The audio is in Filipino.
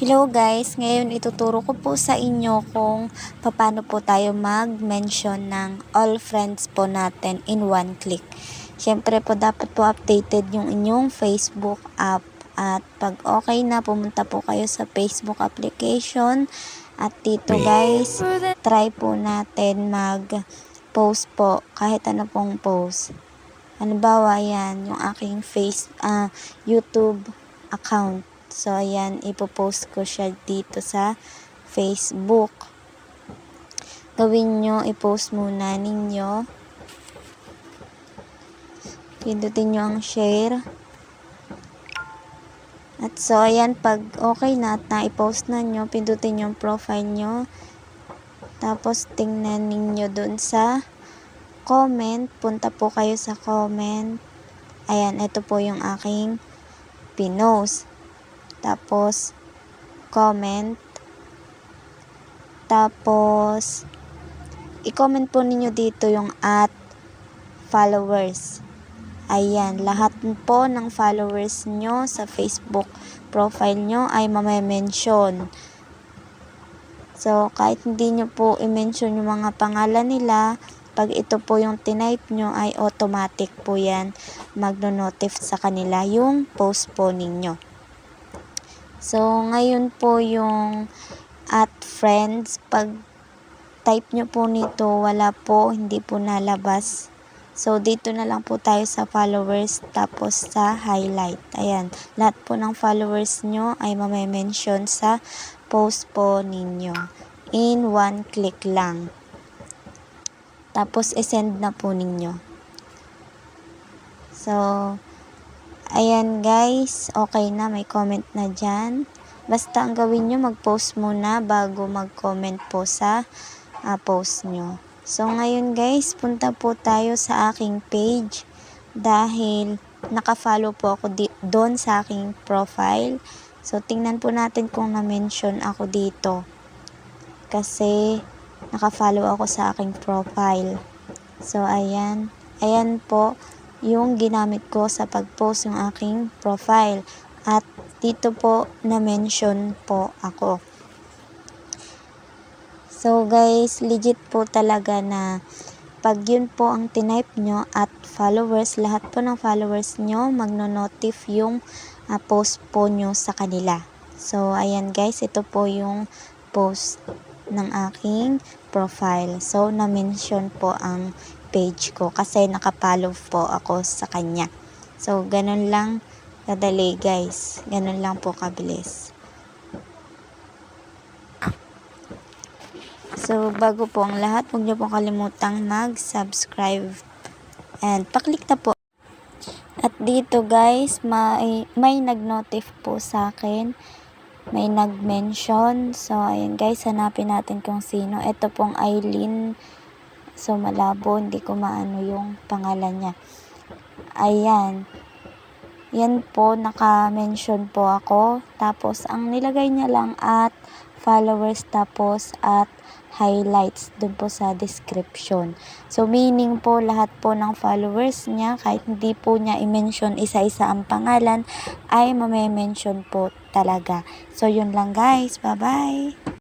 Hello guys, ngayon ituturo ko po sa inyo kung paano po tayo mag-mention ng all friends po natin in one click. Siyempre po dapat po updated yung inyong Facebook app at pag okay na pumunta po kayo sa Facebook application at dito guys, try po natin mag-post po kahit ano pong post. Halimbawa yan, yung aking YouTube account. So, ayan, ipopost ko siya dito sa Facebook. Gawin nyo, i-post muna ninyo. Pindutin nyo ang share. At so, ayan, pag okay na at na-post na nyo, pindutin nyo ang profile nyo. Tapos, tingnan ninyo dun sa comment. Punta po kayo sa comment. Ayan, ito po yung aking pinost. Tapos, comment. Tapos, i-comment po ninyo dito yung @followers. Ayan, lahat po ng followers nyo sa Facebook profile nyo ay mame-mention. So, kahit hindi nyo po i-mention yung mga pangalan nila, pag ito po yung tinype nyo ay automatic po yan magno-notify sa kanila yung post po ninyo. So, ngayon po yung @friends, pag type nyo po nito, wala po, hindi po nalabas. So, dito na lang po tayo sa followers, tapos sa highlight. Ayan, lahat po ng followers nyo ay mame-mention sa post po ninyo. In one click lang. Tapos, isend na po ninyo. So, ayan guys, okay na, may comment na dyan. Basta ang gawin nyo, mag-post muna bago mag-comment po sa post nyo. So ngayon guys, punta po tayo sa aking page dahil naka-follow po ako doon sa aking profile. So tingnan po natin kung na-mention ako dito. Kasi naka-follow ako sa aking profile. So ayan, ayan po yung ginamit ko sa pag-post yung aking profile. At dito po na-mention po ako. So guys, legit po talaga na pag yun po ang tinype nyo at followers, lahat po ng followers nyo magno-notif yung post po nyo sa kanila. So ayan guys, ito po yung post ng aking profile. So na-mention po ang page ko kasi nakapollow po ako sa kanya. So ganun lang kadali guys, ganun lang po kabilis. So bago po ang lahat, huwag niyo pong kalimutang mag-subscribe and paklik na po. At dito guys, may nag-notif po sa akin, may nag-mention. So ayan guys, hanapin natin kung sino. Ito pong Aileen. So malabo, hindi ko maano yung pangalan niya. Ayan. Yan po, naka-mention po ako. Tapos ang nilagay niya lang followers, tapos highlights dun po sa description. So, meaning po lahat po ng followers niya, kahit hindi po niya i-mention isa-isa ang pangalan, ay mame-mention po talaga. So, yun lang guys. Bye-bye!